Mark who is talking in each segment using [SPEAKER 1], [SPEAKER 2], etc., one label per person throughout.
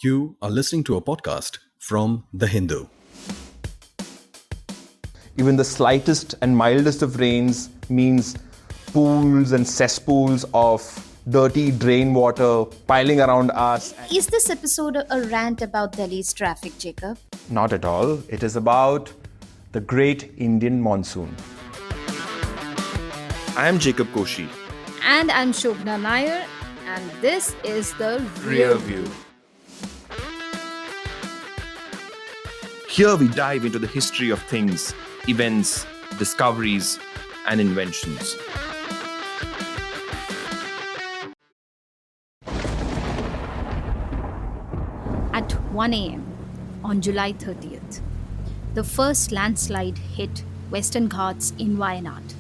[SPEAKER 1] You are listening to a podcast from The Hindu.
[SPEAKER 2] Even the slightest and mildest of rains means pools and cesspools of dirty drain water piling around us.
[SPEAKER 3] Is this episode a rant about Delhi's traffic, Jacob?
[SPEAKER 2] Not at all. It is about the great Indian monsoon.
[SPEAKER 4] I am Jacob Koshy.
[SPEAKER 3] And I'm Sobhana Nair, and this is the
[SPEAKER 4] Rearview. Here we dive into the history of things, events, discoveries, and inventions.
[SPEAKER 3] At 1 a.m. on July 30th, the first landslide hit Western Ghats in Wayanad.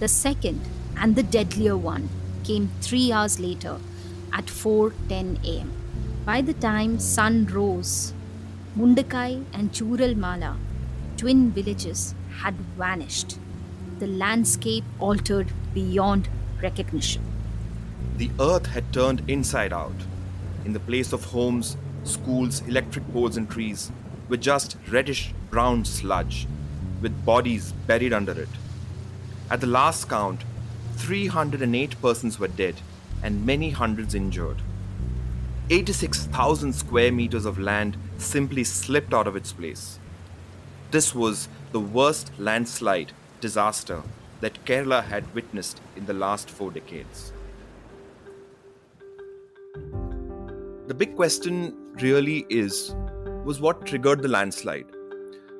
[SPEAKER 3] The second and the deadlier one came 3 hours later at 4:10 a.m. By the time sun rose, Mundakai and Churalmala, twin villages, had vanished. The landscape altered beyond recognition.
[SPEAKER 4] The earth had turned inside out. In the place of homes, schools, electric poles, and trees, were just reddish brown sludge, with bodies buried under it. At the last count, 308 persons were dead and many hundreds injured. 86,000 square meters of land simply slipped out of its place. This was the worst landslide disaster that Kerala had witnessed in the last 4 decades. The big question really was what triggered the landslide?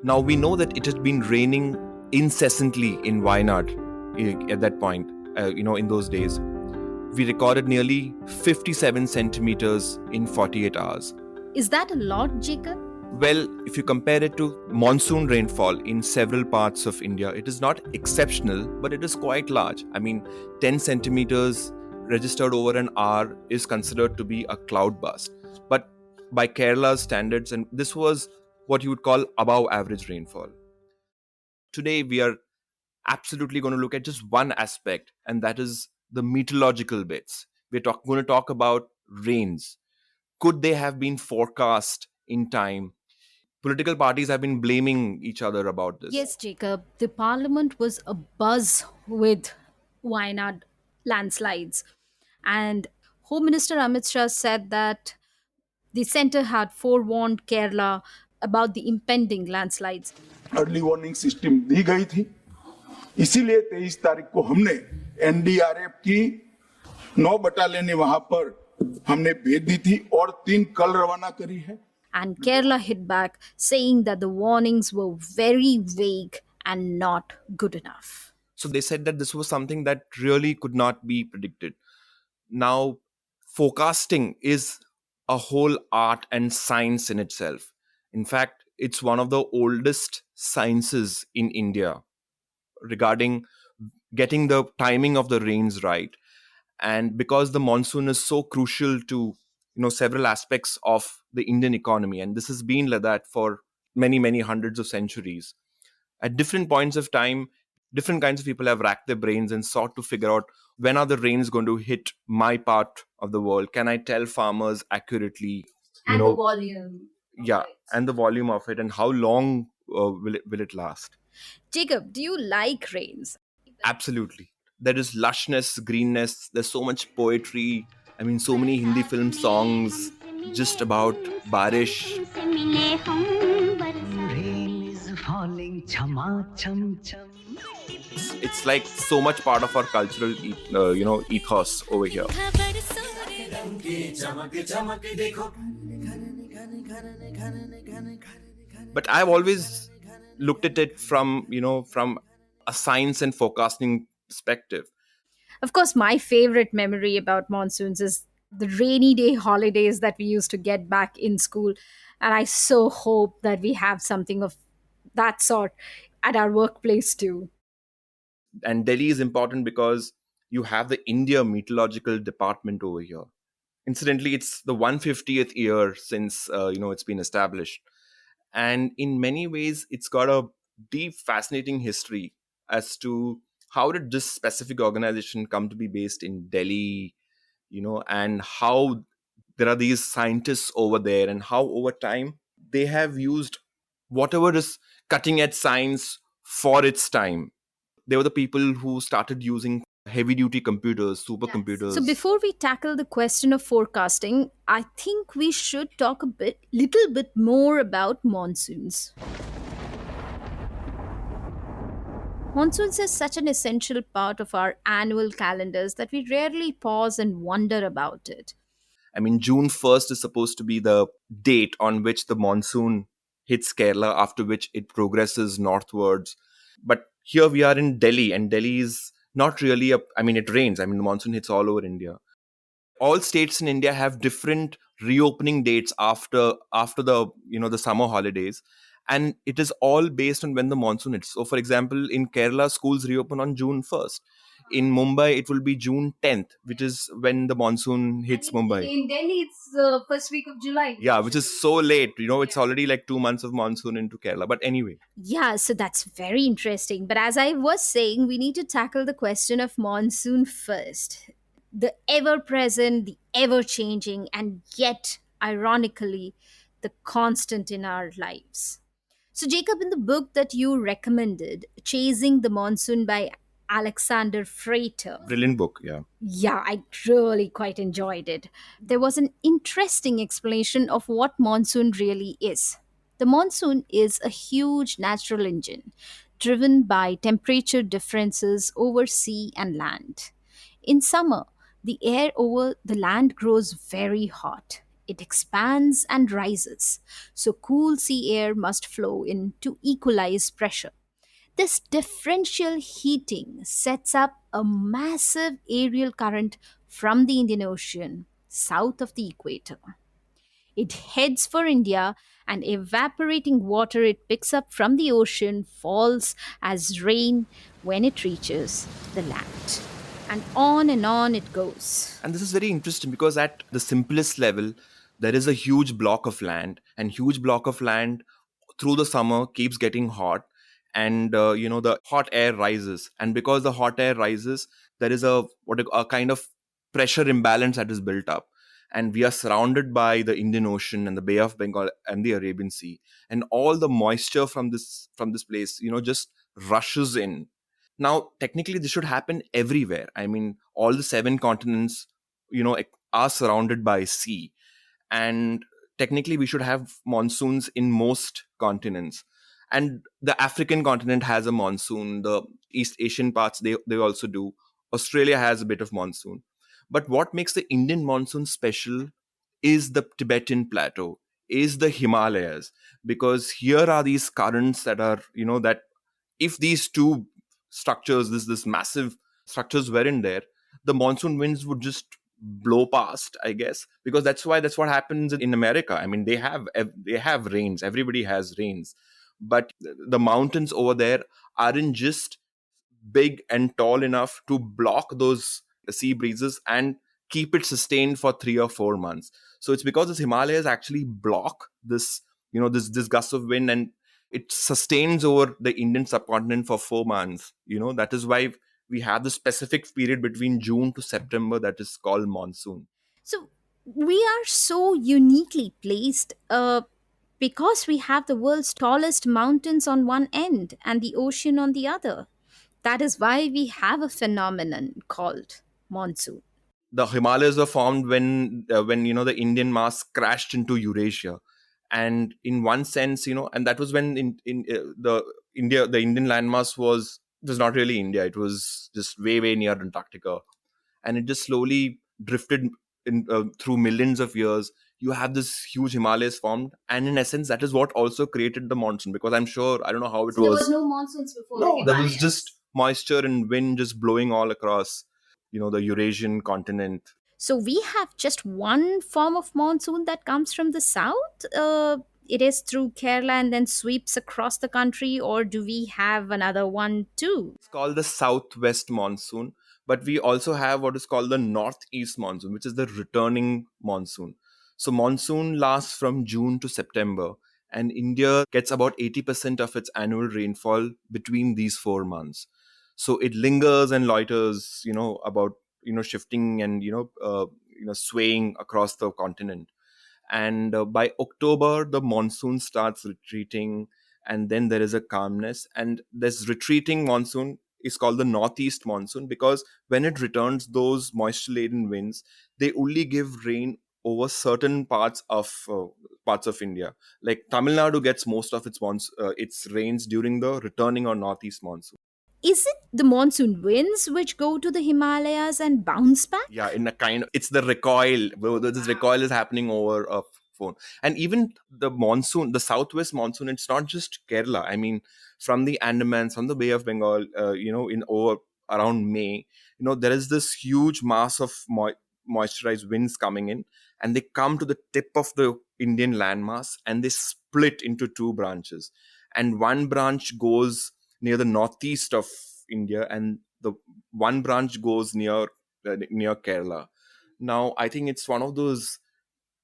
[SPEAKER 4] Now we know that it had been raining incessantly in Wayanad at that point, in those days. We recorded nearly 57 centimeters in 48 hours.
[SPEAKER 3] Is that a lot, Jacob?
[SPEAKER 4] Well, if you compare it to monsoon rainfall in several parts of India, it is not exceptional, but it is quite large. 10 centimeters registered over an hour is considered to be a cloudburst. But by Kerala's standards, and this was what you would call above average rainfall. Today, we are absolutely going to look at just one aspect, and that is the meteorological bits. We're going to talk about rains. Could they have been forecast in time? Political parties have been blaming each other about this.
[SPEAKER 3] Yes, Jacob. The parliament was abuzz with Wayanad landslides. And Home Minister Amit Shah said that the centre had forewarned Kerala about the impending landslides.
[SPEAKER 5] Early warning system दी गई थी, इसीलिए 23 तारीख को हमने NDRF की 9 battalion वहां पर हमने भेज दी थी और 3 कल रवाना करी है.
[SPEAKER 3] And Kerala hit back, saying that the warnings were very vague and not good enough.
[SPEAKER 4] So they said that this was something that really could not be predicted. Now, forecasting is a whole art and science in itself. In fact, it's one of the oldest sciences in India regarding getting the timing of the rains right. And because the monsoon is so crucial to several aspects of the Indian economy, and this has been like that for many, many hundreds of centuries. At different points of time, different kinds of people have racked their brains and sought to figure out when are the rains going to hit my part of the world? Can I tell farmers accurately?
[SPEAKER 3] And the volume.
[SPEAKER 4] Yeah, and the volume of it, and how long will it last?
[SPEAKER 3] Jacob, do you like rains?
[SPEAKER 4] Absolutely. There is lushness, greenness. There's so much poetry. So many Hindi film songs just about barish.
[SPEAKER 6] Rain is falling, chama cham cham.
[SPEAKER 4] It's like so much part of our cultural, ethos over here. But I've always looked at it from a science and forecasting perspective.
[SPEAKER 3] Of course, my favorite memory about monsoons is the rainy day holidays that we used to get back in school. And I so hope that we have something of that sort at our workplace too.
[SPEAKER 4] And Delhi is important because you have the India Meteorological Department over here. Incidentally, it's the 150th year since it's been established. And in many ways, it's got a deep, fascinating history as to how did this specific organization come to be based in Delhi, and how there are these scientists over there, and how over time they have used whatever is cutting edge science for its time. They were the people who started using heavy duty computers,
[SPEAKER 3] So
[SPEAKER 4] supercomputers.
[SPEAKER 3] before we tackle the question of forecasting, I think we should talk little bit more about monsoons. Monsoons is such an essential part of our annual calendars that we rarely pause and wonder about it.
[SPEAKER 4] I mean, June 1st is supposed to be the date on which the monsoon hits Kerala, after which it progresses northwards. But here we are in Delhi, and Delhi is not really I mean, it rains. I mean, the monsoon hits all over India. All states in India have different reopening dates after the the summer holidays, and it is all based on when the monsoon hits. So, for example, in Kerala, schools reopen on June 1st. In Mumbai, it will be June 10th, which is when the monsoon hits Mumbai.
[SPEAKER 3] In Delhi, it's first week of July.
[SPEAKER 4] Yeah, which is so late. It's already like 2 months of monsoon into Kerala. But anyway,
[SPEAKER 3] Yeah, so that's very interesting. But as I was saying, we need to tackle the question of monsoon first. The ever present, the ever changing, and yet, ironically, the constant in our lives. So, Jacob, in the book that you recommended, Chasing the Monsoon by Alexander Freighter,
[SPEAKER 4] brilliant book. Yeah.
[SPEAKER 3] yeah, I really quite enjoyed it. There was an interesting explanation of what monsoon really is. The monsoon is a huge natural engine driven by temperature differences over sea and land. In summer, the air over the land grows very hot. It expands and rises, so cool sea air must flow in to equalize pressure. This differential heating sets up a massive aerial current from the Indian Ocean south of the equator. It heads for India, and evaporating water it picks up from the ocean falls as rain when it reaches the land. And on it goes.
[SPEAKER 4] And this is very interesting because at the simplest level, there is a huge block of land, and huge block of land through the summer keeps getting hot, and the hot air rises, and because the hot air rises, there is a kind of pressure imbalance that is built up, and we are surrounded by the Indian Ocean and the Bay of Bengal and the Arabian Sea, and all the moisture from this place just rushes in. Now, technically, this should happen everywhere. I mean, all the seven continents, are surrounded by sea, and technically, we should have monsoons in most continents. And the African continent has a monsoon. The East Asian parts, they also do. Australia has a bit of monsoon. But what makes the Indian monsoon special is the Tibetan plateau, is the Himalayas, because here are these currents that are, that if these two structures, this massive structures were in there, the monsoon winds would just blow past, I guess, because that's what happens in America. I mean, they have rains. Everybody has rains, but the mountains over there aren't just big and tall enough to block those sea breezes and keep it sustained for 3 or 4 months. So it's because the Himalayas actually block this gust of wind, and it sustains over the Indian subcontinent for 4 months. That is why we have the specific period between June to September that is called monsoon.
[SPEAKER 3] So we are so uniquely placed because we have the world's tallest mountains on one end and the ocean on the other. That is why we have a phenomenon called monsoon.
[SPEAKER 4] The Himalayas were formed when the Indian mass crashed into Eurasia, and in one sense, and that was when in the Indian landmass was not really India. It was just way near Antarctica, and it just slowly drifted through millions of years. You have this huge Himalayas formed, and in essence, that is what also created the monsoon. Because I'm sure, I don't know how it
[SPEAKER 3] So there
[SPEAKER 4] was.
[SPEAKER 3] was no monsoons before.
[SPEAKER 4] No,
[SPEAKER 3] the
[SPEAKER 4] there was
[SPEAKER 3] Himalayas.
[SPEAKER 4] just moisture and wind just blowing all across, the Eurasian continent.
[SPEAKER 3] So we have just one form of monsoon that comes from the south. It is through Kerala and then sweeps across the country, or do we have another one too?
[SPEAKER 4] It's called the southwest monsoon, but we also have what is called the northeast monsoon, which is the returning monsoon. So monsoon lasts from June to September, and India gets about 80% of its annual rainfall between these 4 months. So it lingers and loiters, about shifting and swaying across the continent. And by October, the monsoon starts retreating, and then there is a calmness. And this retreating monsoon is called the northeast monsoon, because when it returns, those moisture laden winds, they only give rain over certain parts of India. Like Tamil Nadu gets most of its rains during the returning or northeast monsoon.
[SPEAKER 3] Is it the monsoon winds which go to the Himalayas and bounce back?
[SPEAKER 4] Yeah, in a kind of, it's the recoil. This recoil is happening over a phone. And even the monsoon, the southwest monsoon, it's not just Kerala. I mean, from the Andamans, from the Bay of Bengal, in over around May, there is this huge mass of moisturized winds coming in, and they come to the tip of the Indian landmass, and they split into two branches. And one branch goes near the northeast of India, and the one branch goes near Kerala. Now, I think it's one of those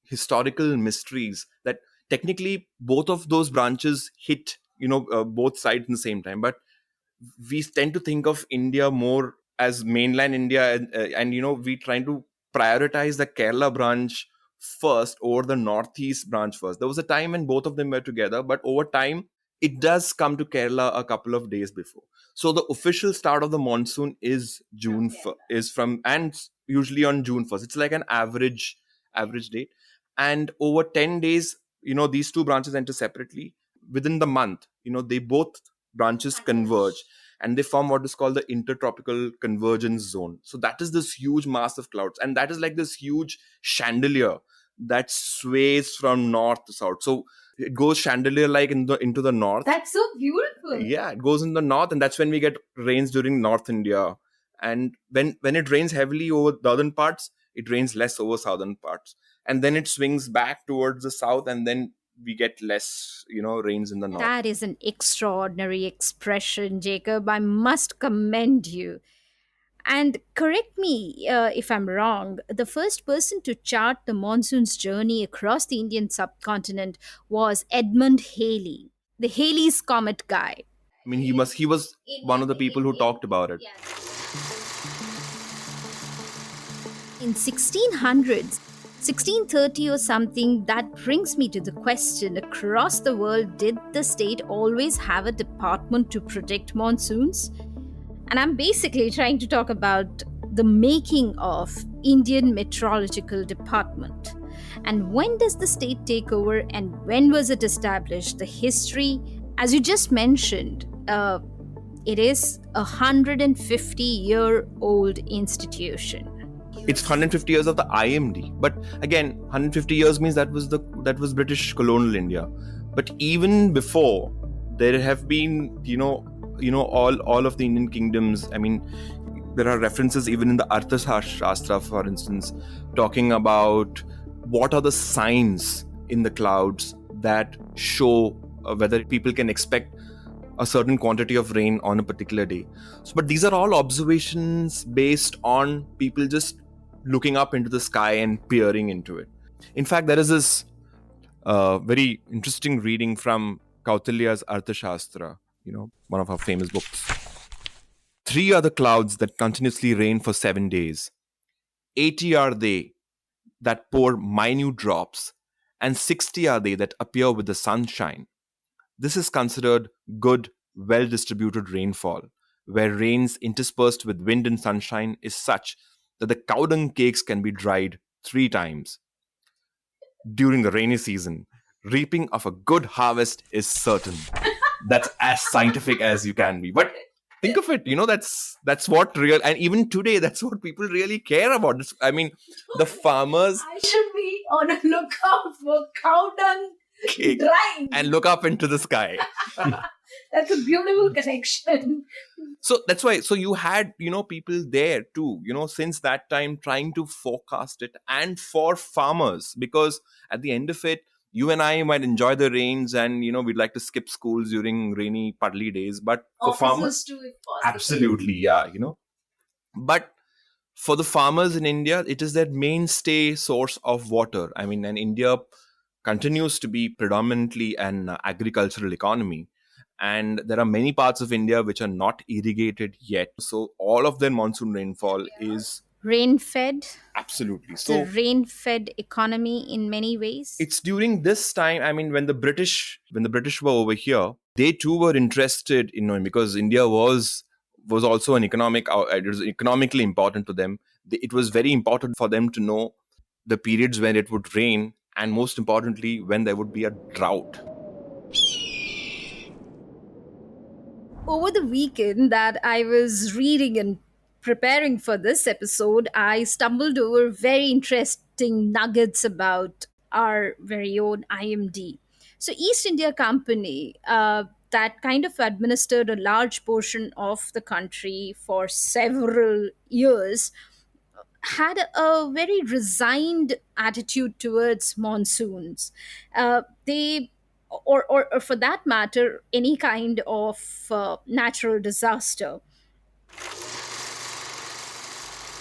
[SPEAKER 4] historical mysteries that technically both of those branches hit, both sides in the same time. But we tend to think of India more as mainland India, and we trying to prioritize the Kerala branch first over the northeast branch first. There was a time when both of them were together, but over time it does come to Kerala a couple of days before. So the official start of the monsoon is is from, and usually on June 1st. It's like an average date, and over 10 days, these two branches enter separately. Within the month, they both branches converge, and they form what is called the intertropical convergence zone. So that is this huge mass of clouds, and that is like this huge chandelier that sways from north to south. So it goes chandelier like into the north.
[SPEAKER 3] That's so beautiful.
[SPEAKER 4] Yeah, it goes in the north, and that's when we get rains during North India. And when it rains heavily over northern parts, it rains less over southern parts, and then it swings back towards the south, and then we get less rains in the north.
[SPEAKER 3] That is an extraordinary expression, Jacob. I must commend you. And correct me if I'm wrong, the first person to chart the monsoon's journey across the Indian subcontinent was Edmund Halley, the Halley's Comet guy.
[SPEAKER 4] I mean, he was one of the people who talked about it.
[SPEAKER 3] In 1600s, 1630 or something, that brings me to the question, across the world, did the state always have a department to predict monsoons? And I'm basically trying to talk about the making of Indian Meteorological Department. And when does the state take over, and when was it established? The history, as you just mentioned, it is a 150-year-old institution.
[SPEAKER 4] It's 150 years of the IMD, but again, 150 years means that was British colonial India. But even before, there have been all of the Indian kingdoms. I mean, there are references even in the Arthashastra, for instance, talking about what are the signs in the clouds that show whether people can expect a certain quantity of rain on a particular day. But these are all observations based on people just looking up into the sky and peering into it. In fact, there is this very interesting reading from Kautilya's Arthashastra, one of our famous books. 3 are the clouds that continuously rain for 7 days. 80 are they that pour minute drops, and 60 are they that appear with the sunshine. This is considered good, well-distributed rainfall, where rains interspersed with wind and sunshine is such that the cow dung cakes can be dried 3 times. During the rainy season, reaping of a good harvest is certain. That's as scientific as you can be. But think of it, that's what real, and even today, that's what people really care about. I mean, the farmers.
[SPEAKER 3] I should be on a lookout for cow dung drying
[SPEAKER 4] and look up into the sky.
[SPEAKER 3] That's a beautiful connection.
[SPEAKER 4] So that's why. So you had, people there too, since that time trying to forecast it, and for farmers, because at the end of it, you and I might enjoy the rains, and we'd like to skip schools during rainy, puddly days. But for farmers,
[SPEAKER 3] too, if possible.
[SPEAKER 4] absolutely, yeah, But for the farmers in India, it is their mainstay source of water. I mean, and India continues to be predominantly an agricultural economy. And there are many parts of India which are not irrigated yet. So all of their monsoon rainfall is
[SPEAKER 3] Rain-fed,
[SPEAKER 4] Absolutely.
[SPEAKER 3] the
[SPEAKER 4] So
[SPEAKER 3] rain-fed economy in many ways.
[SPEAKER 4] it's during this time, I mean, when the British were over here, they too were interested in knowing, because India was also an economic, it was economically important to them. It was very important for them to know the periods when it would rain, and most importantly when there would be a drought.
[SPEAKER 3] Over the weekend that I was reading and preparing for this episode, I stumbled over very interesting nuggets about our very own IMD. So, East India Company, that kind of administered a large portion of the country for several years, had a very resigned attitude towards monsoons. They, or for that matter, any kind of natural disaster.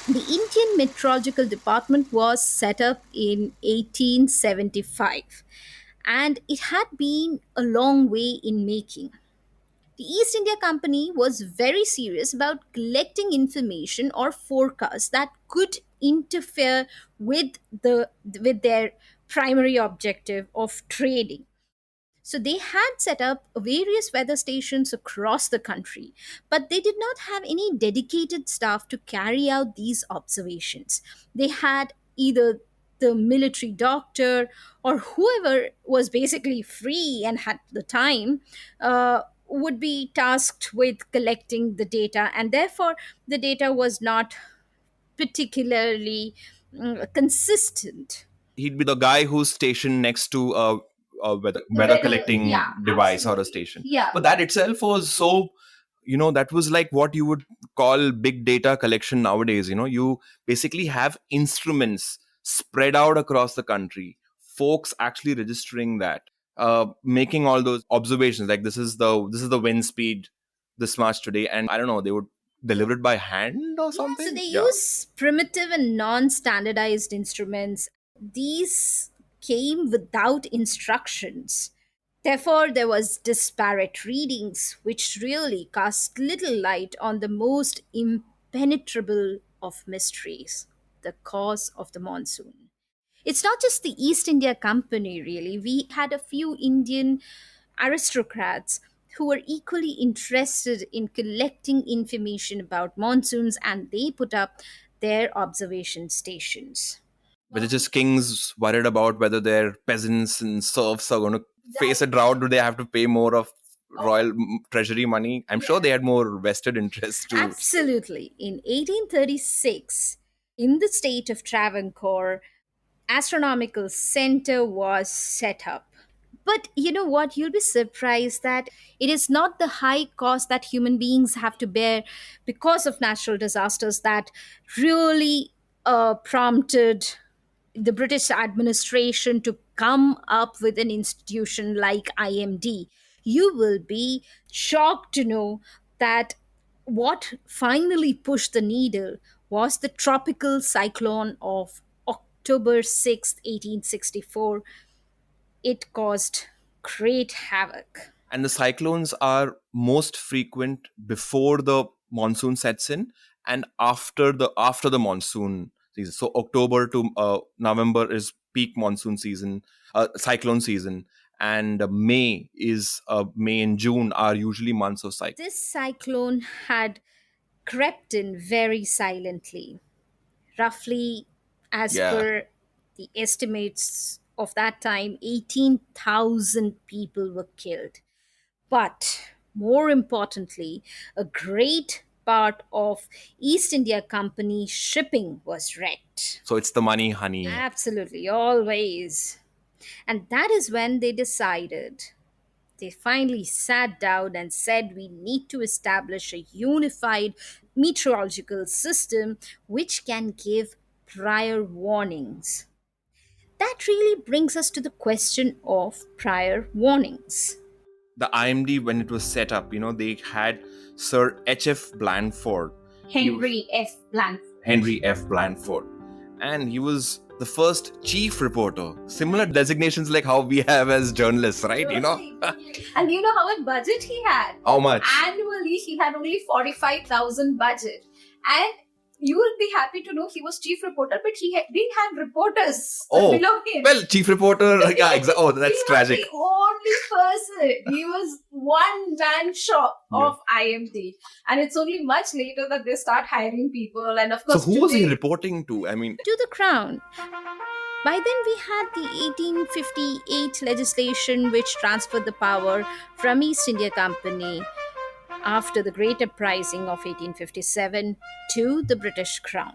[SPEAKER 3] The Indian Meteorological Department was set up in 1875, and it had been a long way in making. The East India Company was very serious about collecting information or forecasts that could interfere with with their primary objective of trading. So they had set up various weather stations across the country, but they did not have any dedicated staff to carry out these observations. They had either the military doctor or whoever was basically free and had the time would be tasked with collecting the data, and therefore the data was not particularly consistent.
[SPEAKER 4] He'd be the guy who's stationed next to a weather collecting device or a station.
[SPEAKER 3] Yeah.
[SPEAKER 4] But that itself was so, that was like what you would call big data collection nowadays. You basically have instruments spread out across the country, folks actually registering that, making all those observations, like this is the wind speed this much today, and I don't know, they would deliver it by hand or something.
[SPEAKER 3] So they
[SPEAKER 4] Yeah.
[SPEAKER 3] use primitive and non standardized instruments. These came without instructions. Therefore, there was disparate readings, which really cast little light on the most impenetrable of mysteries, the cause of the monsoon. It's not just the East India Company, really. We had a few Indian aristocrats who were equally interested in collecting information about monsoons, and they put up their observation stations.
[SPEAKER 4] Whether just kings worried about whether their peasants and serfs are going to face a drought, do they have to pay more of royal treasury money? I'm sure they had more vested interests too.
[SPEAKER 3] Absolutely. In 1836, in the state of Travancore, astronomical center was set up. But you know what? You'll be surprised that it is not the high cost that human beings have to bear because of natural disasters that really prompted the British administration to come up with an institution like IMD. You will be shocked to know that what finally pushed the needle was the tropical cyclone of October 6th, 1864. It caused great havoc.
[SPEAKER 4] And the cyclones are most frequent before the monsoon sets in and after the monsoon season. So October to November is peak monsoon season, cyclone season, and May and June are usually months of cyclone.
[SPEAKER 3] This cyclone had crept in very silently. Roughly, as
[SPEAKER 4] Yeah.
[SPEAKER 3] per the estimates of that time, 18,000 people were killed. But more importantly, a great part of East India Company shipping was wrecked.
[SPEAKER 4] So it's the money, honey.
[SPEAKER 3] Absolutely, always. And that is when they finally sat down and said, we need to establish a unified meteorological system which can give prior warnings. That really brings us to the question of prior warnings.
[SPEAKER 4] The IMD, when it was set up, they had Sir H.F. Blandford.
[SPEAKER 3] Henry F. Blanford.
[SPEAKER 4] Henry F. Blandford. And he was the first chief reporter. Similar designations like how we have as journalists, right?
[SPEAKER 3] And you know how much budget he had?
[SPEAKER 4] How much?
[SPEAKER 3] Annually, he had only 45,000 budget. And you will be happy to know he was chief reporter, but he didn't have reporters
[SPEAKER 4] Oh,
[SPEAKER 3] below him.
[SPEAKER 4] well, chief reporter. Yeah, exactly. Oh, that's
[SPEAKER 3] He
[SPEAKER 4] tragic.
[SPEAKER 3] was the only person. He was one man shop of IMD, and it's only much later that they start hiring people. And of
[SPEAKER 4] So
[SPEAKER 3] course,
[SPEAKER 4] who was he
[SPEAKER 3] today,
[SPEAKER 4] reporting to? I mean,
[SPEAKER 3] to the crown. By then, we had the 1858 legislation which transferred the power from East India Company after the Great Uprising of 1857 to the British Crown.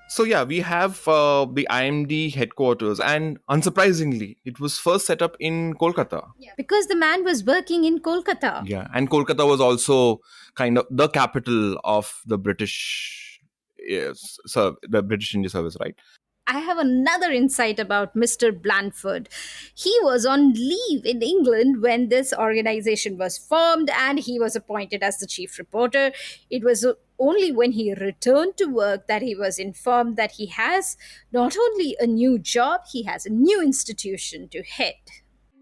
[SPEAKER 4] so yeah, we have the IMD headquarters, and unsurprisingly, it was first set up in Kolkata.
[SPEAKER 3] Because the man was working in Kolkata.
[SPEAKER 4] Yeah, and Kolkata was also kind of the capital of the British, yes, so the British India Service, right?
[SPEAKER 3] I have another insight about Mr. Blandford. He was on leave in England when this organization was formed and he was appointed as the chief reporter. It was only when he returned to work that he was informed that he has not only a new job, he has a new institution to head.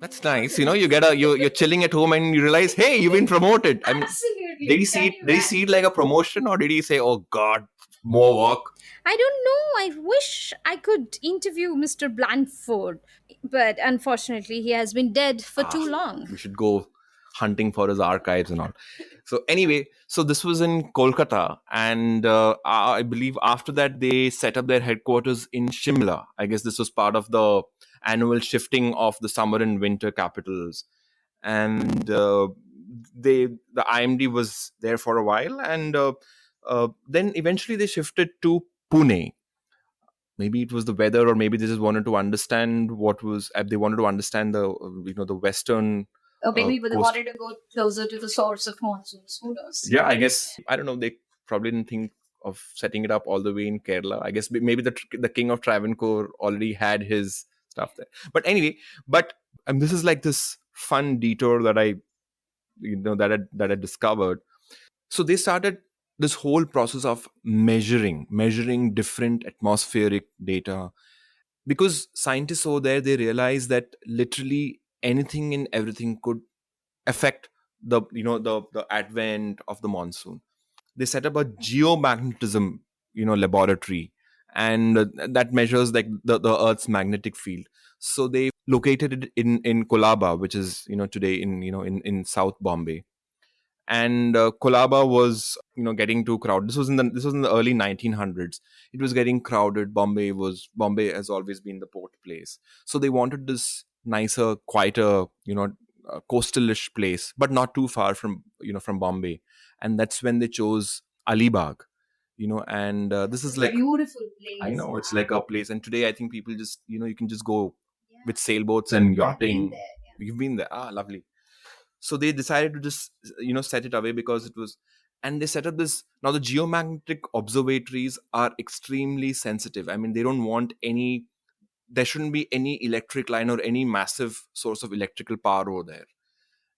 [SPEAKER 4] That's nice. You know, you get you're chilling at home and you realize, hey, you've been promoted. I mean,
[SPEAKER 3] Absolutely.
[SPEAKER 4] did he see it like a promotion, or did he say, oh God, more work?
[SPEAKER 3] I don't know. I wish I could interview Mr. Blandford, but unfortunately, he has been dead for too long.
[SPEAKER 4] We should go hunting for his archives and all. So anyway, so this was in Kolkata, and I believe after that they set up their headquarters in Shimla. I guess this was part of the annual shifting of the summer and winter capitals, and the IMD was there for a while, and then eventually they shifted to Pune. Maybe it was the weather, or maybe they just wanted to understand what was. They wanted to understand the the western.
[SPEAKER 3] Or maybe they
[SPEAKER 4] coast.
[SPEAKER 3] wanted to go closer to the source of monsoons. Who knows?
[SPEAKER 4] Yeah, I guess I don't know. They probably didn't think of setting it up all the way in Kerala. I guess maybe the king of Travancore already had his stuff there. But anyway, this is like this fun detour that I that I discovered. So they started this whole process of measuring different atmospheric data, because scientists over there, they realized that literally anything and everything could affect the advent of the monsoon. They set up a geomagnetism laboratory, and that measures like the earth's magnetic field. So they located it in Kolaba, which is today in South Bombay. And Kolaba was getting too crowded. This was in the early 1900s. It was getting crowded. Bombay has always been the port place, so they wanted this nicer, quieter, coastalish place, but not too far from Bombay. And that's when they chose Alibag. And this is like,
[SPEAKER 3] Beautiful place.
[SPEAKER 4] I know, it's like a place. And today I think people just you can just go with sailboats and yachting. You've been there. Lovely. So they decided to just set it away, because it was, and they set up this. Now the geomagnetic observatories are extremely sensitive. I mean, they don't want any, there shouldn't be any electric line or any massive source of electrical power over there.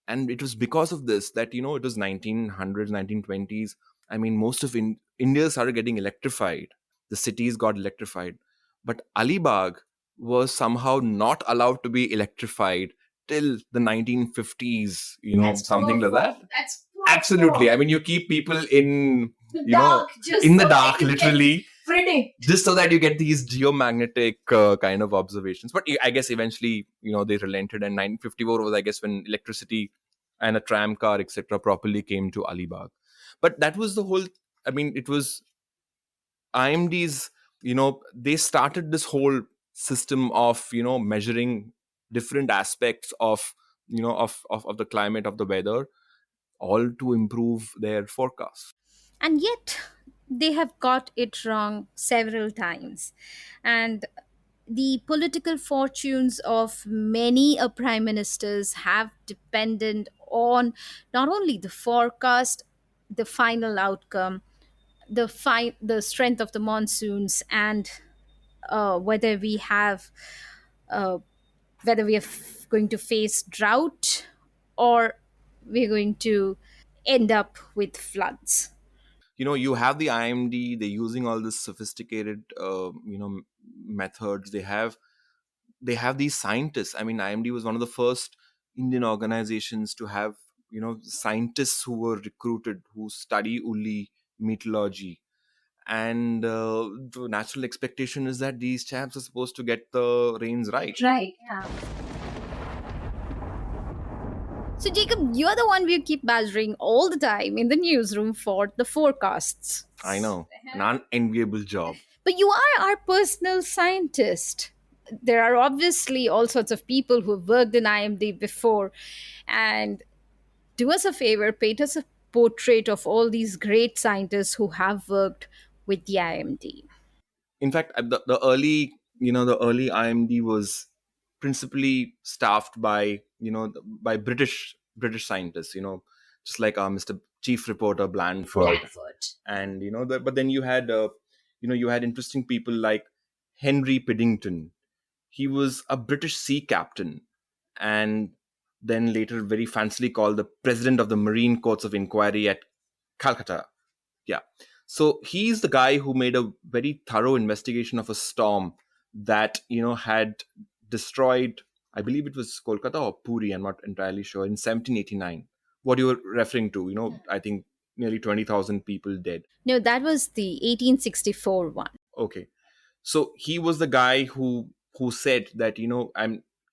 [SPEAKER 4] And it was because of this that it was 1900s, 1920s. I mean, most of India started getting electrified. The cities got electrified, but Alibag was somehow not allowed to be electrified till the 1950s,
[SPEAKER 3] That's
[SPEAKER 4] something like that.
[SPEAKER 3] That's
[SPEAKER 4] Absolutely. I mean, you keep people in
[SPEAKER 3] just
[SPEAKER 4] in the
[SPEAKER 3] so
[SPEAKER 4] dark,
[SPEAKER 3] they can
[SPEAKER 4] literally,
[SPEAKER 3] predict.
[SPEAKER 4] just so that you get these geomagnetic kind of observations. But I guess eventually, they relented, and 1954 was, I guess, when electricity and a tram car, etc., properly came to Alibag. But that was the whole. I mean, it was IMD's. They started this whole system of measuring different aspects of of the climate, of the weather, all to improve their forecast.
[SPEAKER 3] And yet, they have got it wrong several times. And the political fortunes of many a prime ministers have depended on not only the forecast, the final outcome, the strength of the monsoons, and whether we have uh, whether we are going to face drought or we're going to end up with floods.
[SPEAKER 4] You have the IMD, they're using all this sophisticated methods. They have these scientists. I mean, IMD was one of the first Indian organizations to have scientists who were recruited, who study only meteorology. And the natural expectation is that these chaps are supposed to get the rains right.
[SPEAKER 3] Right, yeah. So, Jacob, you're the one we keep badgering all the time in the newsroom for the forecasts.
[SPEAKER 4] I know, an unenviable job.
[SPEAKER 3] But you are our personal scientist. There are obviously all sorts of people who have worked in IMD before. And do us a favor, paint us a portrait of all these great scientists who have worked with the IMD.
[SPEAKER 4] In fact, the early, the early IMD was principally staffed by, by British scientists, just like Mr. Chief Reporter Blandford. And but then you had you had interesting people like Henry Piddington. He was a British sea captain, and then later very fancily called the president of the Marine Courts of Inquiry at Calcutta. Yeah. So he's the guy who made a very thorough investigation of a storm that, had destroyed, I believe it was Kolkata or Puri, I'm not entirely sure, in 1789. What you were referring to, I think nearly 20,000 people dead.
[SPEAKER 3] No, that was the 1864 one.
[SPEAKER 4] Okay. So he was the guy who said that,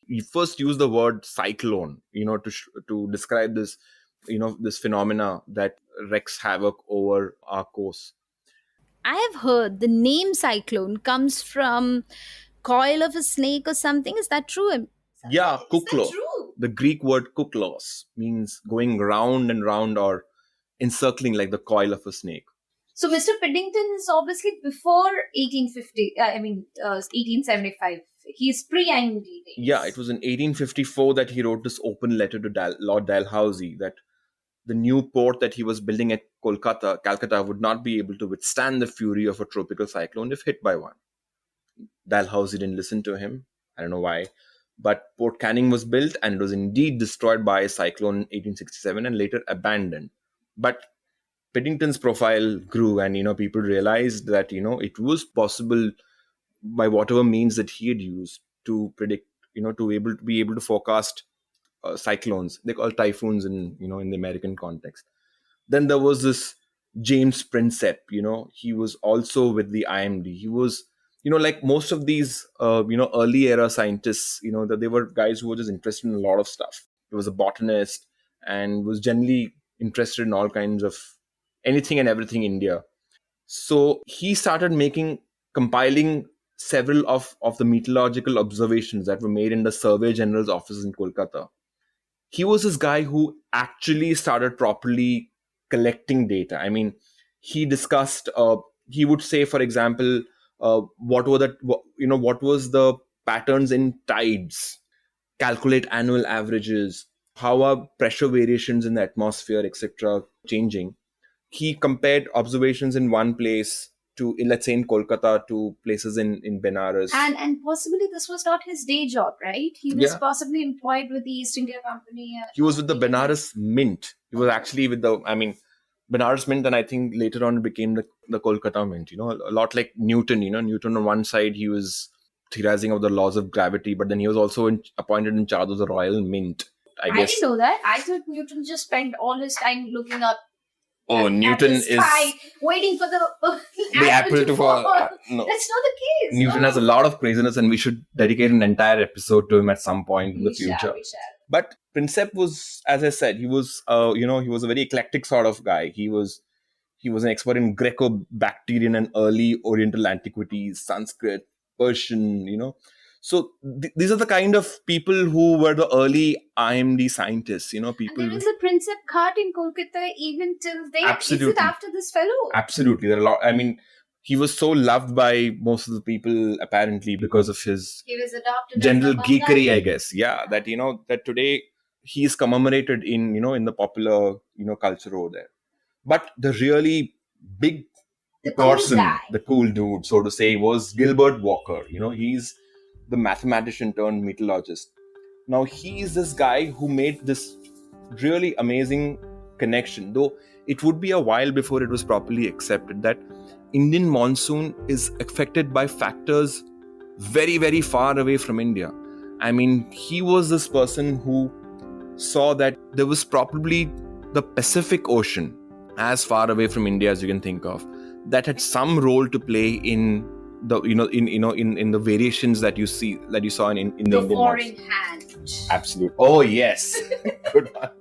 [SPEAKER 4] he first used the word cyclone, to describe this, this phenomena that wreaks havoc over our coast.
[SPEAKER 3] I have heard the name cyclone comes from coil of a snake or something. Is that true?
[SPEAKER 4] Yeah, kuklo.
[SPEAKER 3] True?
[SPEAKER 4] The Greek word kuklos means going round and round or encircling like the coil of a snake.
[SPEAKER 3] So Mr. Piddington is obviously before 1875. He's pre-IMD days.
[SPEAKER 4] Yeah, it was in 1854 that he wrote this open letter to Lord Dalhousie that the new port that he was building at Calcutta would not be able to withstand the fury of a tropical cyclone if hit by one. Dalhousie didn't listen to him. I don't know why. But Port Canning was built and it was indeed destroyed by a cyclone in 1867 and later abandoned. But Piddington's profile grew and, people realized that, it was possible by whatever means that he had used to predict, to be able to forecast cyclones. They call typhoons in the American context. Then there was this James Prinsep. He was also with the IMD. He was, like most of these, early era scientists, that they were guys who were just interested in a lot of stuff. He was a botanist and was generally interested in all kinds of anything and everything India. So he started compiling several of the meteorological observations that were made in the Survey General's office in Kolkata. He was this guy who actually started properly collecting data. I mean, he discussed, he would say, for example, what was the patterns in tides, calculate annual averages, how are pressure variations in the atmosphere, etc., changing. He compared observations in one place to, let's say, in Kolkata to places in Benares.
[SPEAKER 3] And possibly this was not his day job, right? He was possibly employed with the East India Company.
[SPEAKER 4] He was with the Benares Mint. He was actually with Benares Mint, and I think later on it became the Kolkata Mint. A lot like Newton. Newton on one side, he was theorizing of the laws of gravity, but then he was also appointed in charge of the Royal Mint. I guess.
[SPEAKER 3] Didn't know that. I thought Newton just spent all his time looking up.
[SPEAKER 4] Newton is
[SPEAKER 3] waiting for the
[SPEAKER 4] apple to fall. No,
[SPEAKER 3] that's not the case.
[SPEAKER 4] Newton has a lot of craziness, and we should dedicate an entire episode to him at some point in the future.
[SPEAKER 3] We shall.
[SPEAKER 4] But Prinsep was, as I said, he was, he was a very eclectic sort of guy. He was an expert in Greco-Bactrian and early Oriental antiquities, Sanskrit, Persian. So these are the kind of people who were the early IMD scientists, people.
[SPEAKER 3] And there is a Prinsep Ghat in Kolkata even till date.
[SPEAKER 4] Absolutely.
[SPEAKER 3] Is it after this fellow?
[SPEAKER 4] Absolutely. There are a lot. I mean, he was so loved by most of the people apparently because of his
[SPEAKER 3] He was adopted
[SPEAKER 4] general
[SPEAKER 3] as a
[SPEAKER 4] geekery,
[SPEAKER 3] Bengali.
[SPEAKER 4] I guess. Yeah, that that today he is commemorated in in the popular culture over there. But the really big
[SPEAKER 3] The cool
[SPEAKER 4] person,
[SPEAKER 3] guy.
[SPEAKER 4] the cool dude, so to say, was Gilbert Walker. He's the mathematician turned meteorologist. Now he is this guy who made this really amazing connection, though it would be a while before it was properly accepted that Indian monsoon is affected by factors very, very far away from India. I mean, he was this person who saw that there was probably the Pacific Ocean as far away from India as you can think of. that had some role to play in the in the variations that you saw in the
[SPEAKER 3] The
[SPEAKER 4] Indian
[SPEAKER 3] foreign
[SPEAKER 4] monsoon.
[SPEAKER 3] hand.
[SPEAKER 4] Absolutely. Oh yes, good one.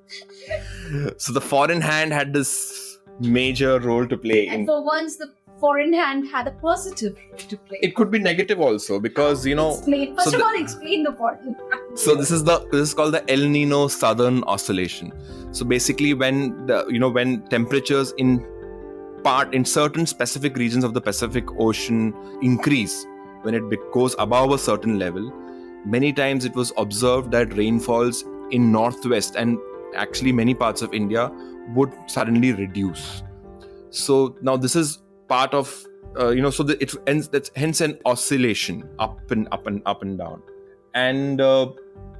[SPEAKER 4] So the foreign hand had this major role to play
[SPEAKER 3] And
[SPEAKER 4] in.
[SPEAKER 3] for once, the foreign hand had a positive role to play.
[SPEAKER 4] It could be negative also, because
[SPEAKER 3] Explain. First
[SPEAKER 4] so
[SPEAKER 3] of
[SPEAKER 4] the-
[SPEAKER 3] all, explain the foreign hand.
[SPEAKER 4] So this is called the El Nino Southern Oscillation. So basically, when temperatures in certain specific regions of the Pacific Ocean increase, when it goes above a certain level, many times it was observed that rainfalls in northwest and actually many parts of India would suddenly reduce. So now this is part of so that's hence an oscillation up and down. And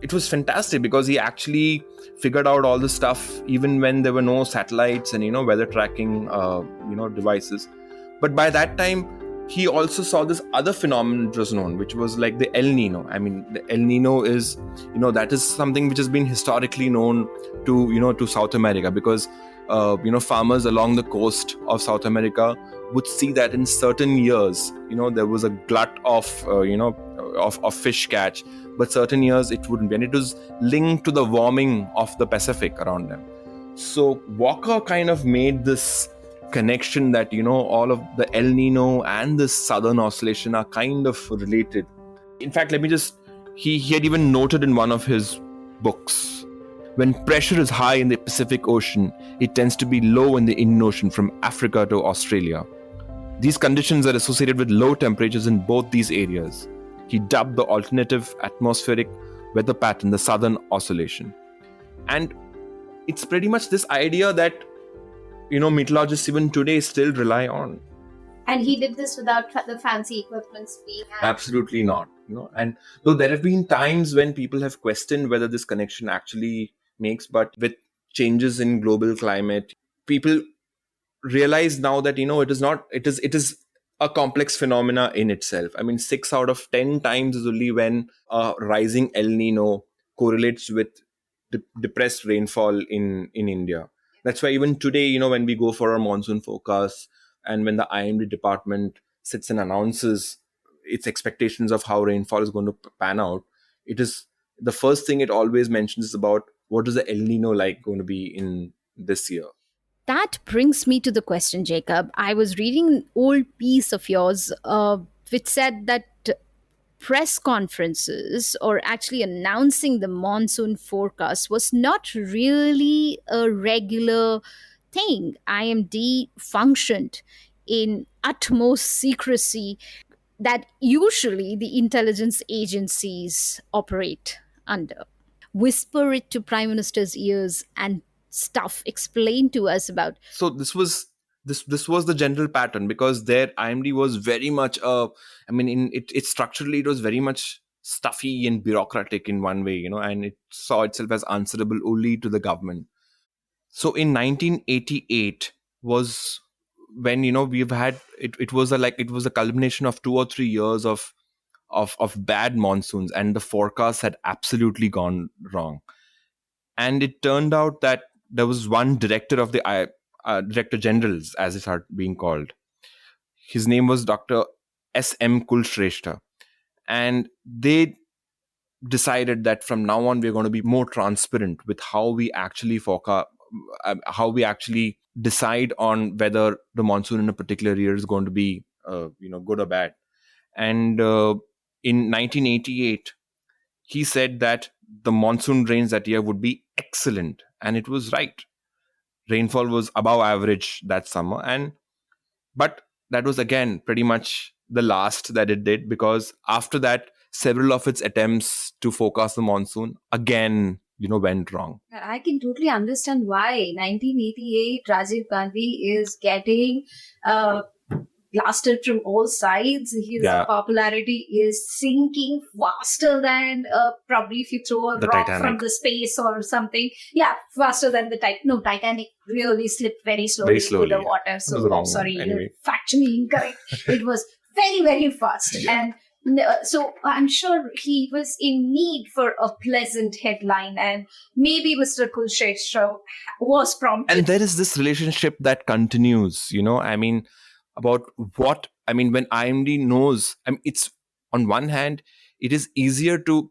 [SPEAKER 4] it was fantastic because he actually figured out all this stuff even when there were no satellites and weather tracking devices. But by that time he also saw this other phenomenon that was known, which was like the El Nino. I mean, the El Nino is that is something which has been historically known to South America, because farmers along the coast of South America would see that in certain years there was a glut of fish catch, but certain years it wouldn't be, and it was linked to the warming of the Pacific around them. So Walker kind of made this connection that all of the El Nino and the southern oscillation are kind of related. In fact, he had even noted in one of his books, when pressure is high in the Pacific Ocean, it tends to be low in the Indian Ocean from Africa to Australia. These conditions are associated with low temperatures in both these areas. He dubbed the alternative atmospheric weather pattern the Southern Oscillation. And it's pretty much this idea that meteorologists even today still rely on.
[SPEAKER 3] And he did this without the fancy equipments being had.
[SPEAKER 4] Absolutely not. And though there have been times when people have questioned whether this connection actually makes, but with changes in global climate, people realize now that it is a complex phenomena in itself. I mean, 6 out of 10 times is only when a rising El Nino correlates with depressed rainfall in India. That's why even today, when we go for our monsoon forecast, and when the IMD department sits and announces its expectations of how rainfall is going to pan out, it is the first thing it always mentions is about what is the El Nino like going to be in this year.
[SPEAKER 3] That brings me to the question, Jacob. I was reading an old piece of yours which said that press conferences, or actually announcing the monsoon forecast, was not really a regular thing. IMD functioned in utmost secrecy that usually the intelligence agencies operate under. Whisper it to prime minister's ears and stuff. Explain to us about.
[SPEAKER 4] So this was the general pattern, because their IMD was very much it structurally it was very much stuffy and bureaucratic in one way, and it saw itself as answerable only to the government. So in 1988 was when we've had it was a culmination of 2 or 3 years of bad monsoons, and the forecast had absolutely gone wrong. And it turned out that there was one director of the director generals, as it had been called. His name was Dr. S.M. Kulshrestha, and they decided that from now on we're going to be more transparent with how we actually forecast, how we actually decide on whether the monsoon in a particular year is going to be good or bad. And in 1988 he said that the monsoon rains that year would be excellent, and it was right. Rainfall was above average that summer, but that was again pretty much the last that it did, because after that several of its attempts to forecast the monsoon again went wrong.
[SPEAKER 7] I can totally understand why 1988 Rajiv Gandhi is getting blasted from all sides. His popularity is sinking faster than probably if you throw a
[SPEAKER 4] The
[SPEAKER 7] rock
[SPEAKER 4] Titanic.
[SPEAKER 7] from the space or something. Yeah, faster than the Titanic really slipped very slowly into the water. So,
[SPEAKER 4] It was wrong
[SPEAKER 7] sorry,
[SPEAKER 4] anyway.
[SPEAKER 7] you're factually incorrect. It was very, very fast. And so I'm sure he was in need for a pleasant headline, and maybe Mr. Kulshrestha was prompted.
[SPEAKER 4] And there is this relationship that continues, I mean, about what, I mean, when IMD knows, I mean, it's on one hand, it is easier to,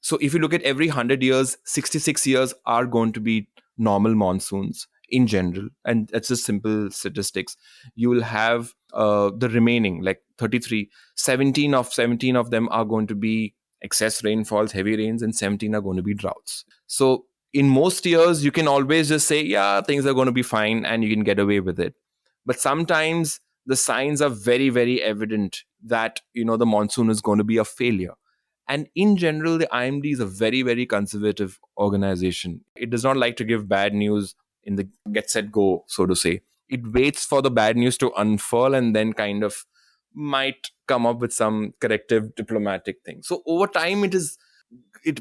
[SPEAKER 4] so if you look at every 100 years, 66 years are going to be normal monsoons in general. And that's just simple statistics. You will have the remaining, like 33, 17 of them are going to be excess rainfalls, heavy rains, and 17 are going to be droughts. So in most years, you can always just say, yeah, things are going to be fine and you can get away with it. But sometimes the signs are very, very evident that, the monsoon is going to be a failure. And in general, the IMD is a very, very conservative organization. It does not like to give bad news in the get, set, go, so to say. It waits for the bad news to unfurl and then kind of might come up with some corrective diplomatic thing. So over time,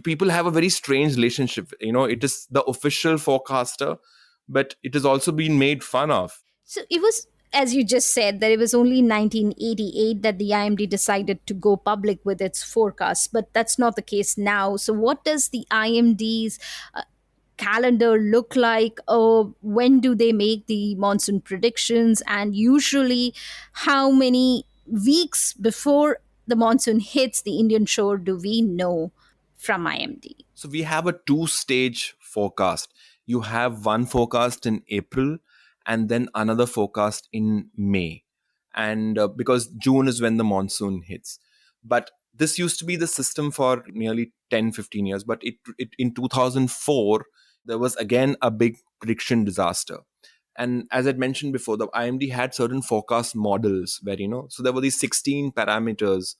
[SPEAKER 4] people have a very strange relationship. It is the official forecaster, but it has also been made fun of.
[SPEAKER 3] So it was, as you just said, that it was only in 1988 that the IMD decided to go public with its forecasts, but that's not the case now. So what does the IMD's calendar look like? When do they make the monsoon predictions? And usually, how many weeks before the monsoon hits the Indian shore do we know from IMD?
[SPEAKER 4] So we have a two-stage forecast. You have one forecast in April and then another forecast in May. And because June is when the monsoon hits. But this used to be the system for nearly 10, 15 years. But it in 2004, there was again a big prediction disaster. And as I'd mentioned before, the IMD had certain forecast models where, so there were these 16 parameters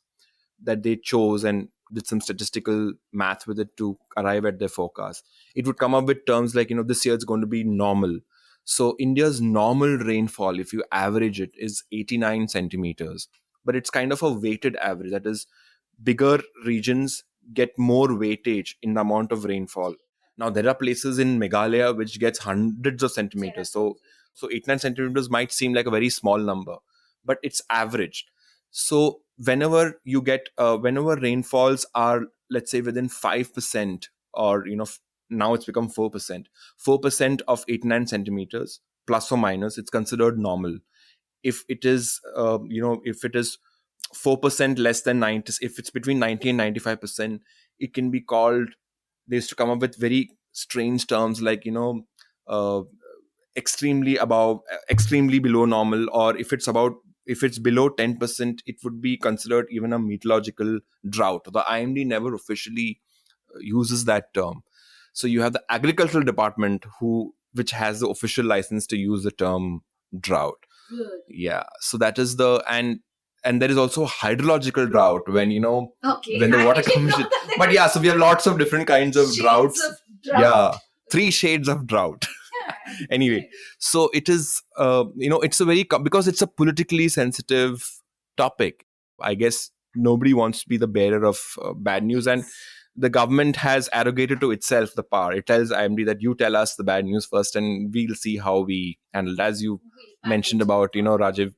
[SPEAKER 4] that they chose and did some statistical math with it to arrive at their forecast. It would come up with terms like, this year it's going to be normal. So India's normal rainfall, if you average it, is 89 centimeters. But it's kind of a weighted average. That is, bigger regions get more weightage in the amount of rainfall. Now, there are places in Meghalaya which gets hundreds of centimeters. So 89 centimeters might seem like a very small number, but it's averaged. So whenever you get, whenever rainfalls are, let's say, within 5%, or, now it's become 4% of 89 centimeters, plus or minus, it's considered normal. If it is, if it is 4% less than 90, if it's between 90 and 95%, it can be called, they used to come up with very strange terms like, extremely above, extremely below normal, or if it's below 10%, it would be considered even a meteorological drought. The IMD never officially uses that term. So you have the agricultural department which has the official license to use the term drought.
[SPEAKER 7] Good.
[SPEAKER 4] Yeah. So that is and there is also hydrological drought when, when the water commission. But yeah, so we have lots of different kinds of droughts. Yeah. 3 shades of drought. Anyway, so it is, it's a because it's a politically sensitive topic. I guess nobody wants to be the bearer of bad news. And the government has arrogated to itself the power. It tells IMD that you tell us the bad news first and we'll see how we handle it. As you mentioned about, Rajiv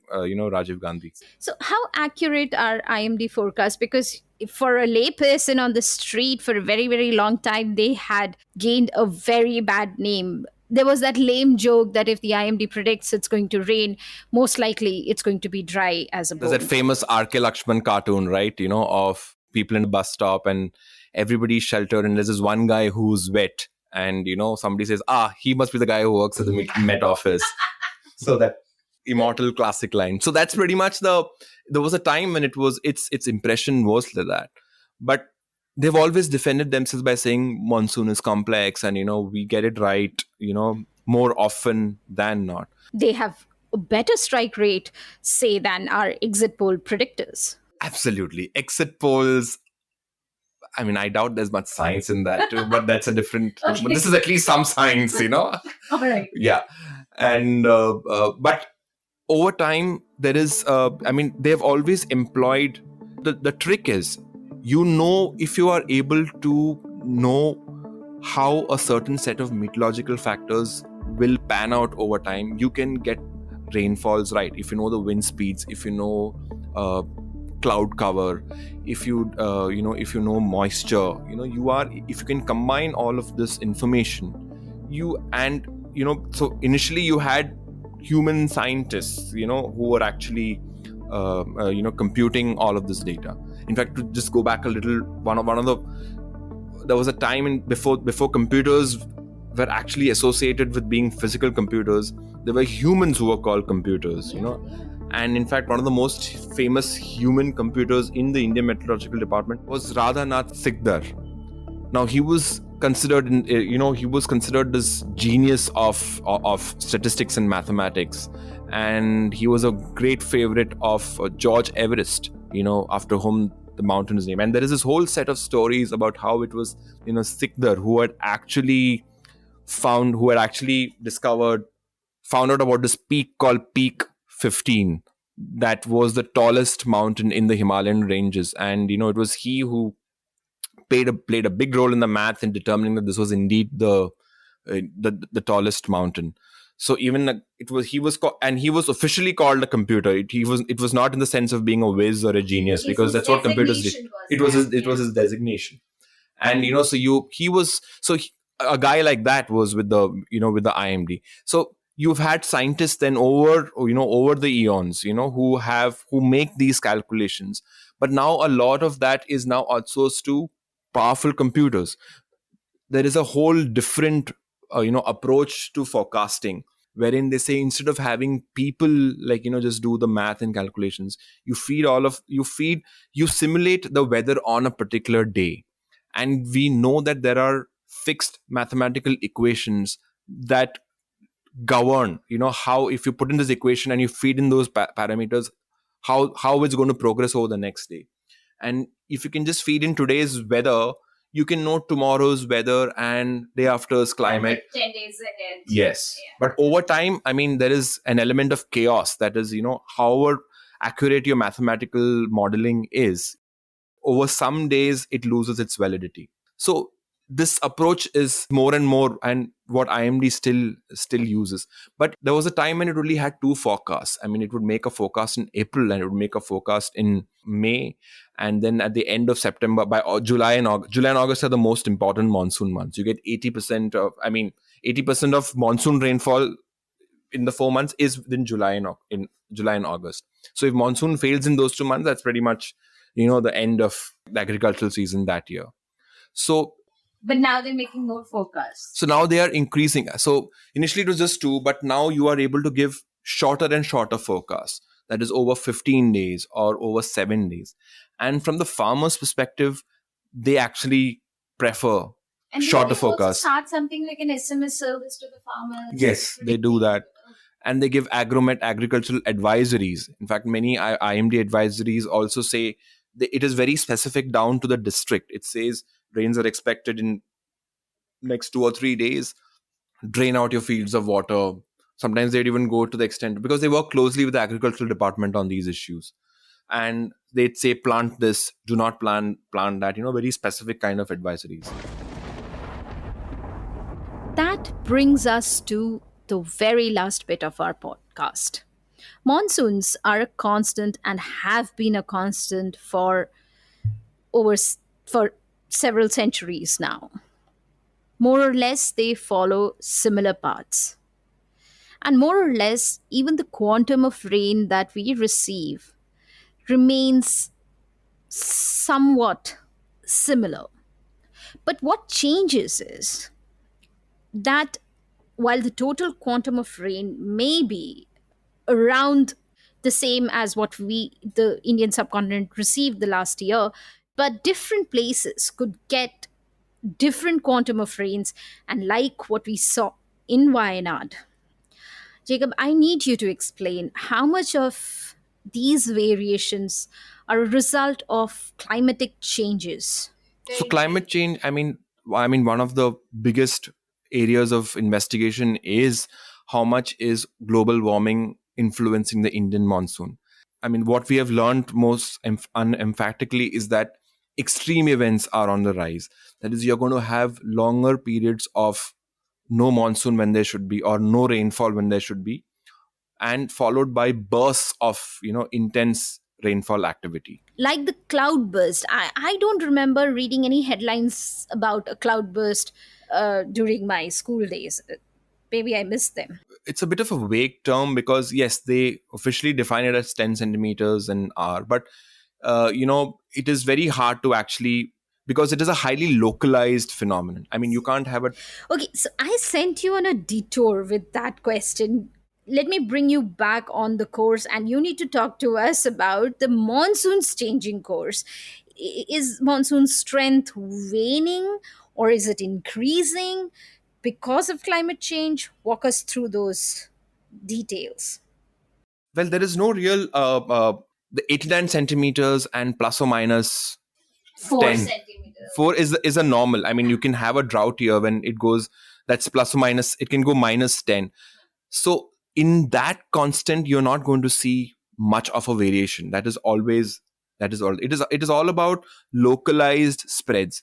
[SPEAKER 4] Gandhi.
[SPEAKER 3] So how accurate are IMD forecasts? Because for a layperson on the street for a very, very long time, they had gained a very bad name. There was that lame joke that if the IMD predicts it's going to rain, most likely it's going to be dry as a bone.
[SPEAKER 4] There's that famous R.K. Lakshman cartoon, right? Of people in a bus stop and everybody's sheltered and there's this one guy who's wet and, somebody says, he must be the guy who works at the Met office. So that immortal classic line. So that's pretty much there was a time when its impression was like that. But they've always defended themselves by saying monsoon is complex and, we get it right, more often than not.
[SPEAKER 3] They have a better strike rate, say, than our exit poll predictors.
[SPEAKER 4] Absolutely. Exit polls, I mean, I doubt there's much science in that too, but that's a different, but this is at least some science,
[SPEAKER 7] All right.
[SPEAKER 4] Yeah. And, but over time, there is, they've always employed, the trick is, if you are able to know how a certain set of meteorological factors will pan out over time, you can get rainfalls right. If you know the wind speeds, if you know cloud cover, if you know moisture, if you can combine all of this information, so initially you had human scientists, who were actually computing all of this data. In fact, to just go back a little, there was a time before computers were actually associated with being physical computers. There were humans who were called computers, and in fact, one of the most famous human computers in the India Meteorological Department was Radhanath Sikdar. Now he was considered, this genius of statistics and mathematics, and he was a great favorite of George Everest, after whom the mountain is named. And there is this whole set of stories about how it was, Sikdar who had actually found out about this peak called Peak 15, that was the tallest mountain in the Himalayan ranges. And it was he who played a big role in the math in determining that this was indeed the tallest mountain. So even he was officially called a computer. It was not in the sense of being a whiz or a genius, because that's what computers did. It was his designation. And a guy like that was with the IMD. So you've had scientists then over the eons, who make these calculations. But now a lot of that is now outsourced to powerful computers. There is a whole different approach to forecasting, wherein they say, instead of having people just do the math and calculations, you simulate the weather on a particular day. And we know that there are fixed mathematical equations that govern how, if you put in this equation and you feed in those parameters, how it's going to progress over the next day. And if you can just feed in today's weather, you can know tomorrow's weather and day after's climate.
[SPEAKER 7] 10 days ahead.
[SPEAKER 4] Yes.
[SPEAKER 7] Yeah.
[SPEAKER 4] But over time, there is an element of chaos. That is, however accurate your mathematical modeling is, over some days it loses its validity. So this approach is more and more, and what IMD still uses. But there was a time when it only had two forecasts. It would make a forecast in April and it would make a forecast in May, and then at the end of September, by July and August are the most important monsoon months. You get 80% of monsoon rainfall in the 4 months is in July and August. So if monsoon fails in those 2 months, that's pretty much the end of the agricultural season that year. So,
[SPEAKER 7] but now they're making more forecasts.
[SPEAKER 4] So now they are increasing. So initially it was just 2, but now you are able to give shorter and shorter forecasts. That is over 15 days or over 7 days. And from the farmer's perspective, they actually prefer
[SPEAKER 7] and
[SPEAKER 4] shorter
[SPEAKER 7] forecasts.
[SPEAKER 4] forecasts.
[SPEAKER 7] Start something like an SMS service to the farmers.
[SPEAKER 4] Yes, they do that. And they give agricultural advisories. In fact, many IMD advisories also say it is very specific down to the district. It says rains are expected in next 2 or 3 days. Drain out your fields of water. Sometimes they'd even go to the extent, because they work closely with the agricultural department on these issues. And they'd say, plant this, do not plant that, very specific kind of advisories.
[SPEAKER 3] That brings us to the very last bit of our podcast. Monsoons are a constant and have been a constant for several centuries now. More or less, they follow similar paths. And more or less, even the quantum of rain that we receive remains somewhat similar. But what changes is that while the total quantum of rain may be around the same as what the Indian subcontinent received the last year, but different places could get different quantum of rains, and like what we saw in Wayanad. Jacob, I need you to explain how much of these variations are a result of climatic changes.
[SPEAKER 4] So climate change, one of the biggest areas of investigation is how much is global warming influencing the Indian monsoon. What we have learned most emphatically is that extreme events are on the rise. That is, you're going to have longer periods of no monsoon when there should be, or no rainfall when there should be, and followed by bursts of intense rainfall activity.
[SPEAKER 3] Like the cloudburst. I don't remember reading any headlines about a cloudburst during my school days. Maybe I missed them.
[SPEAKER 4] it's a bit of a vague term because yes, they officially define it as 10 centimeters an hour, but it is very hard to actually, because it is a highly localized phenomenon. I mean, you can't have a
[SPEAKER 3] Okay, so I sent you on a detour with that question. Let me bring you back on the course, and you need to talk to us about the monsoon's changing course. Is monsoon strength waning or is it increasing because of climate change? Walk us through those details.
[SPEAKER 4] well, there is no real the 89 centimeters and plus or minus
[SPEAKER 7] 4
[SPEAKER 4] 10.
[SPEAKER 7] centimeters.
[SPEAKER 4] 4 is a normal. I mean, you can have a drought year when it goes, that's plus or minus, it can go minus 10. So in that constant, you're not going to see much of a variation. That is always, that is all. It is all about localized spreads.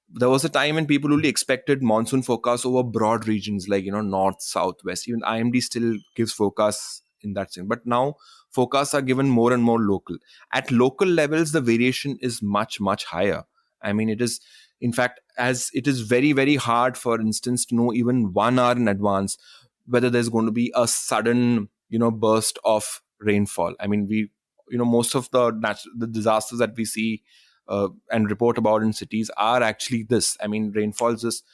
[SPEAKER 4] There was a time when people only expected monsoon forecasts over broad regions like, north, south, west. Even IMD still gives forecasts in that sense. But now forecasts are given more and more local. At local levels, the variation is much, much higher. I mean, it is, in fact, as it is very, very hard, for instance, to know even 1 hour in advance whether there's going to be a sudden, burst of rainfall. I mean, most of the disasters that we see and report about in cities are actually this. I mean, rainfall is just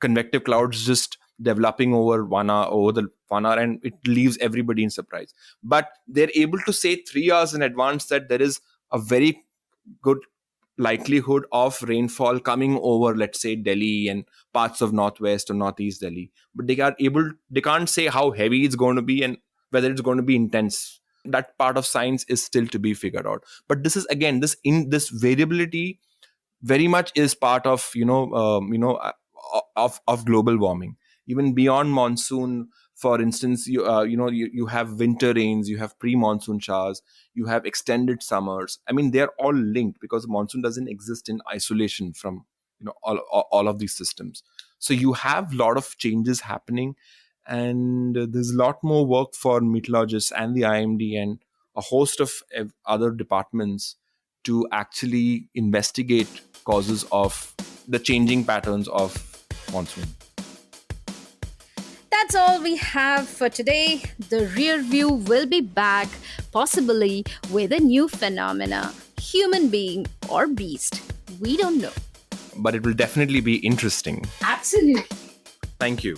[SPEAKER 4] convective clouds just developing over 1 hour, and it leaves everybody in surprise. But they're able to say 3 hours in advance that there is a very good likelihood of rainfall coming over, let's say, Delhi and parts of northwest or northeast Delhi. But they can't say how heavy it's going to be and whether it's going to be intense. That part of science is still to be figured out. But this is, again, this variability very much is part of of global warming. Even beyond monsoon, for instance, you have winter rains, you have pre-monsoon showers, you have extended summers. I mean, they're all linked because monsoon doesn't exist in isolation from all of these systems. So you have a lot of changes happening, and there's a lot more work for meteorologists and the IMD and a host of other departments to actually investigate causes of the changing patterns of monsoon.
[SPEAKER 3] That's all we have for today. The Rearview will be back, possibly with a new phenomena, human being or beast. We don't know.
[SPEAKER 4] But it will definitely be interesting.
[SPEAKER 7] Absolutely.
[SPEAKER 4] Thank you.